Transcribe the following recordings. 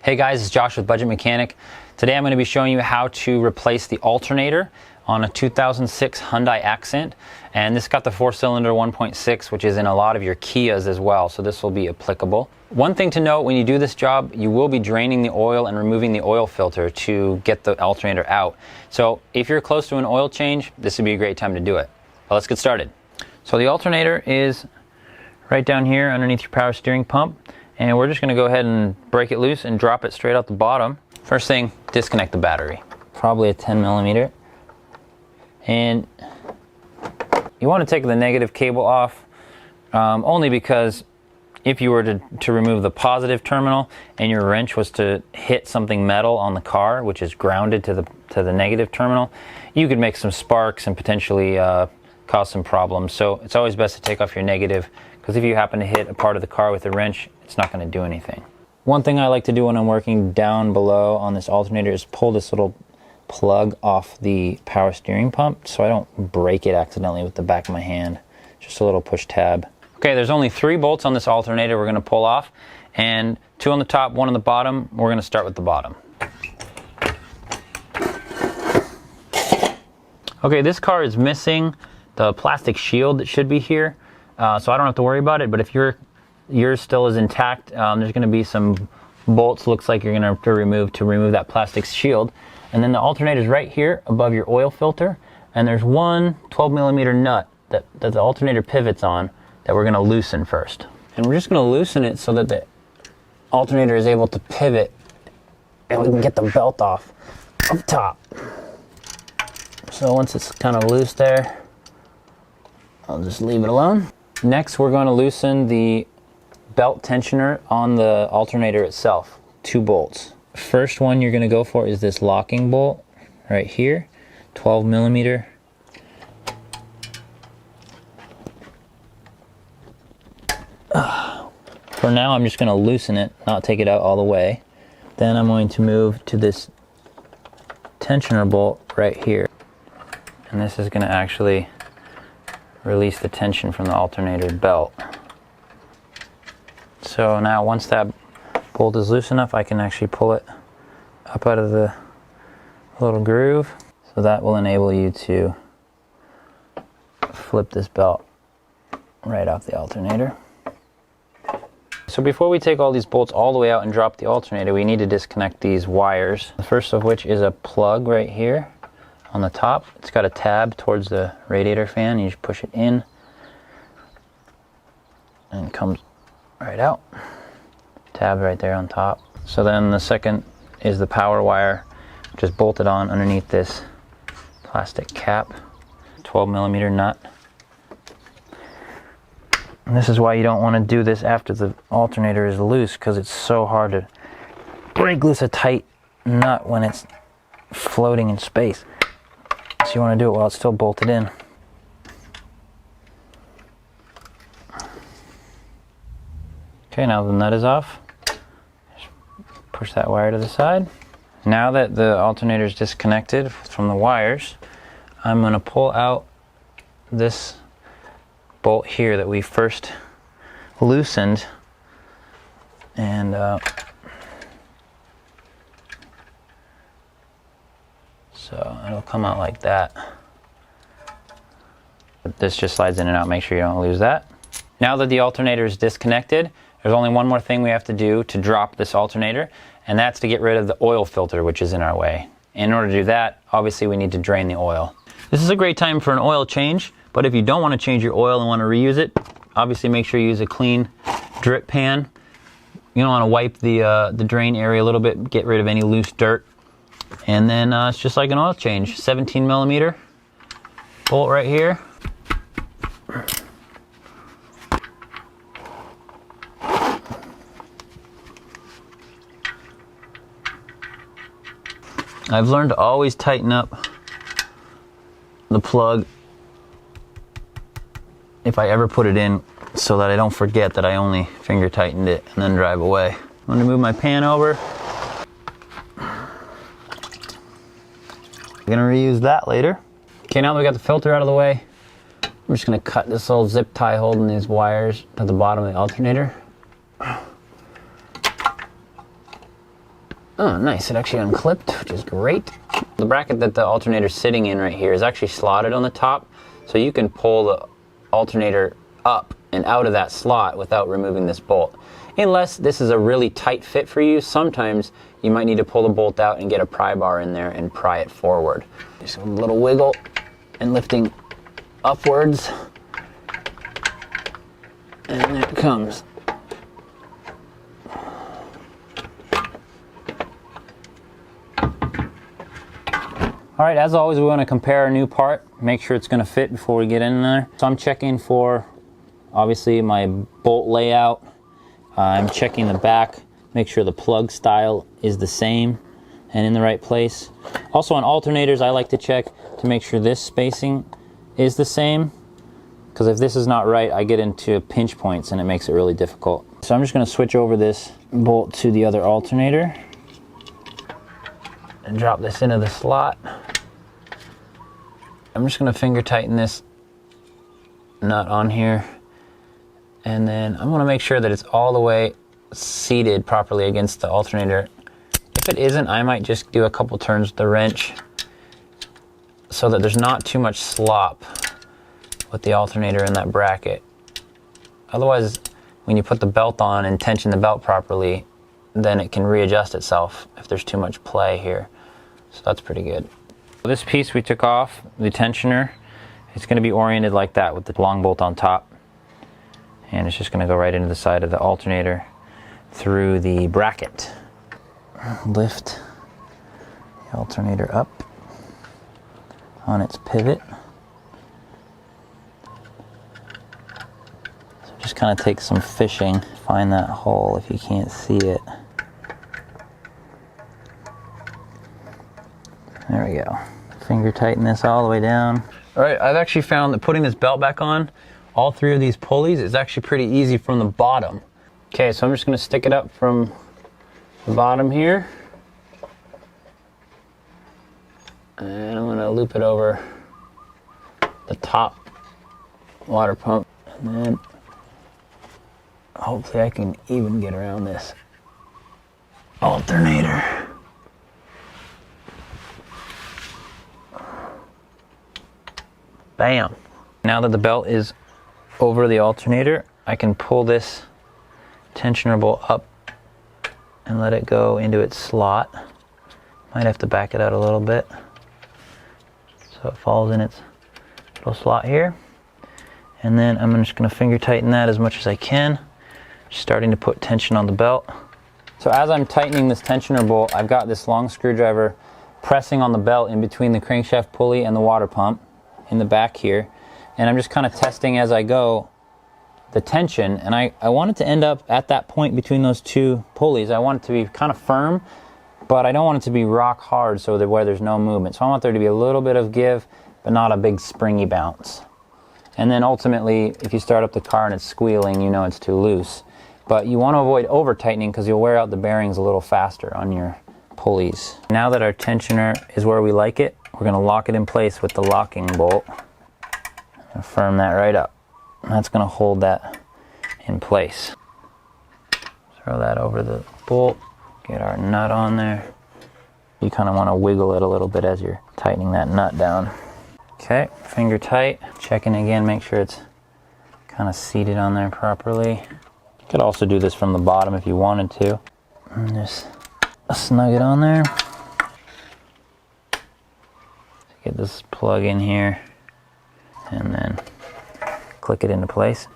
Hey guys, it's Josh with Budget Mechanic. Today I'm going to be showing you how to replace the alternator on a 2006 Hyundai Accent. And this got the 4-cylinder 1.6, which is in a lot of your Kias as well, so this will be applicable. One thing to note, when you do this job, you will be draining the oil and removing the oil filter to get the alternator out. So if you're close to an oil change, this would be a great time to do it. But let's get started. So the alternator is right down here underneath your power steering pump. And we're just going to go ahead and break it loose and drop it straight out the bottom. First thing, disconnect the battery. Probably a 10 millimeter. And you want to take the negative cable off, only because if you were to remove the positive terminal and your wrench was to hit something metal on the car, which is grounded to the negative terminal, you could make some sparks and potentially cause some problems. So it's always best to take off your negative, because if you happen to hit a part of the car with a wrench, it's not going to do anything. One thing I like to do when I'm working down below on this alternator is pull this little plug off the power steering pump so I don't break it accidentally with the back of my hand. Just a little push tab. Okay, there's only 3 bolts on this alternator we're going to pull off, and 2 on the top, 1 on the bottom. We're going to start with the bottom. Okay, this car is missing the plastic shield that should be here, so I don't have to worry about it, but if yours still is intact, there's going to be some bolts looks like you're going to have to remove that plastic shield. And then the alternator is right here above your oil filter, and there's one 12 millimeter nut that the alternator pivots on that we're going to loosen first. And we're just going to loosen it so that the alternator is able to pivot and we can get the belt off up top. So once it's kind of loose there, I'll just leave it alone. Next, we're going to loosen the belt tensioner on the alternator itself. 2 bolts. First one you're going to go for is this locking bolt right here, 12 millimeter. For now, I'm just going to loosen it, not take it out all the way. Then I'm going to move to this tensioner bolt right here, and this is going to actually release the tension from the alternator belt. So now once that bolt is loose enough, I can actually pull it up out of the little groove. So that will enable you to flip this belt right off the alternator. So before we take all these bolts all the way out and drop the alternator, we need to disconnect these wires. The first of which is a plug right here on the top. It's got a tab towards the radiator fan. You just push it in and it comes right out. Tab right there on top. So then the second is the power wire, which is bolted on underneath this plastic cap, 12 millimeter nut. And this is why you don't want to do this after the alternator is loose, because it's so hard to break loose a tight nut when it's floating in space. So you want to do it while it's still bolted in. Okay, now the nut is off. Just push that wire to the side. Now that the alternator is disconnected from the wires, I'm going to pull out this bolt here that we first loosened, and so it'll come out like that. This just slides in and out. Make sure you don't lose that. Now that the alternator is disconnected, there's only one more thing we have to do to drop this alternator, and that's to get rid of the oil filter, which is in our way. In order to do that, obviously we need to drain the oil. This is a great time for an oil change, but if you don't want to change your oil and want to reuse it, obviously make sure you use a clean drip pan. You don't want to wipe the drain area a little bit, get rid of any loose dirt. And then it's just like an oil change. 17 millimeter bolt right here. I've learned to always tighten up the plug if I ever put it in, so that I don't forget that I only finger tightened it and then drive away. I'm going to move my pan over. I'm going to reuse that later. Okay, now that we got the filter out of the way, I'm just going to cut this little zip tie holding these wires at the bottom of the alternator. Oh, nice. It actually unclipped, which is great. The bracket that the alternator's sitting in right here is actually slotted on the top, so you can pull the alternator up and out of that slot without removing this bolt. Unless this is a really tight fit for you, sometimes you might need to pull the bolt out and get a pry bar in there and pry it forward. Just a little wiggle and lifting upwards, and there it comes. All right, as always, we want to compare a new part, make sure it's going to fit before we get in there. So I'm checking for, obviously, my bolt layout. I'm checking the back, make sure the plug style is the same and in the right place. Also on alternators, I like to check to make sure this spacing is the same, because if this is not right, I get into pinch points and it makes it really difficult. So I'm just going to switch over this bolt to the other alternator and drop this into the slot. I'm just going to finger tighten this nut on here, and then I'm going to make sure that it's all the way seated properly against the alternator. If it isn't, I might just do a couple turns with the wrench so that there's not too much slop with the alternator in that bracket. Otherwise, when you put the belt on and tension the belt properly, then it can readjust itself if there's too much play here. So that's pretty good. This piece we took off, the tensioner, it's going to be oriented like that with the long bolt on top. And it's just going to go right into the side of the alternator through the bracket. Lift the alternator up on its pivot. So just kind of take some fishing, find that hole if you can't see it. There we go. Finger tighten this all the way down. All right, I've actually found that putting this belt back on, all three of these pulleys, is actually pretty easy from the bottom. Okay, so I'm just going to stick it up from the bottom here. And I'm going to loop it over the top water pump. And then hopefully I can even get around this alternator. Bam! Now that the belt is over the alternator, I can pull this tensioner bolt up and let it go into its slot. Might have to back it out a little bit so it falls in its little slot here. And then I'm just going to finger tighten that as much as I can, starting to put tension on the belt. So as I'm tightening this tensioner bolt, I've got this long screwdriver pressing on the belt in between the crankshaft pulley and the water pump in the back here, and I'm just kind of testing as I go the tension, and I want it to end up at that point between those two pulleys. I want it to be kind of firm, but I don't want it to be rock hard so that where there's no movement. So I want there to be a little bit of give, but not a big springy bounce. And then ultimately, if you start up the car and it's squealing, you know it's too loose. But you want to avoid over tightening because you'll wear out the bearings a little faster on your pulleys. Now that our tensioner is where we like it, we're going to lock it in place with the locking bolt and firm that right up. And that's going to hold that in place. Throw that over the bolt, get our nut on there. You kind of want to wiggle it a little bit as you're tightening that nut down. Okay, finger tight. Checking again, make sure it's kind of seated on there properly. You could also do this from the bottom if you wanted to. And just snug it on there. Get this plug in here and then click it into place.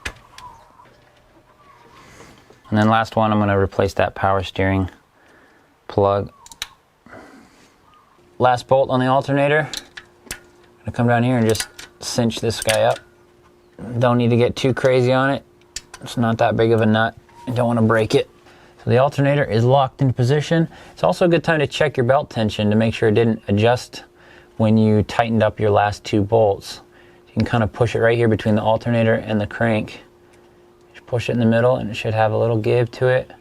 And then last one, I'm going to replace that power steering plug. Last bolt on the alternator. I'm going to come down here and just cinch this guy up. Don't need to get too crazy on it. It's not that big of a nut. You don't want to break it. So the alternator is locked in position. It's also a good time to check your belt tension to make sure it didn't adjust when you tightened up your last two bolts. You can kind of push it right here between the alternator and the crank. Just push it in the middle and it should have a little give to it.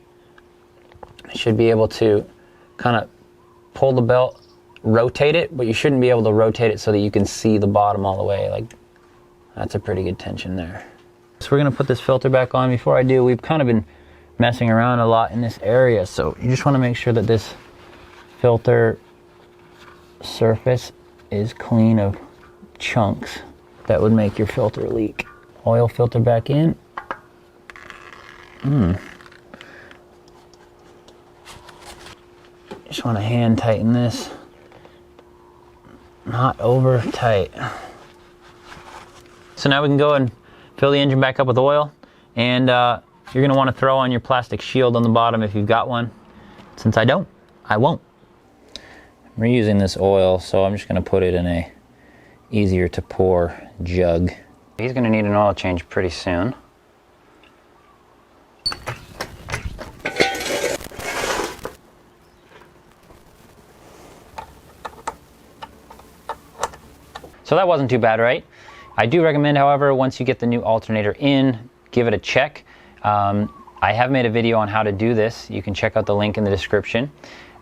You should be able to kind of pull the belt, rotate it, but you shouldn't be able to rotate it so that you can see the bottom all the way. Like, that's a pretty good tension there. So we're going to put this filter back on. Before I do, we've kind of been messing around a lot in this area, so you just want to make sure that this filter surface is clean of chunks that would make your filter leak. Oil filter back in. Just want to hand tighten this. Not over tight. So now we can go and fill the engine back up with oil, and you're going to want to throw on your plastic shield on the bottom if you've got one. Since I don't, I won't. I'm reusing this oil, so I'm just going to put it in a easier to pour jug. He's going to need an oil change pretty soon. So that wasn't too bad, right? I do recommend, however, once you get the new alternator in, give it a check. I have made a video on how to do this. You can check out the link in the description.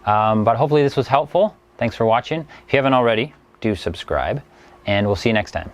But hopefully this was helpful. Thanks for watching. If you haven't already, do subscribe, and we'll see you next time.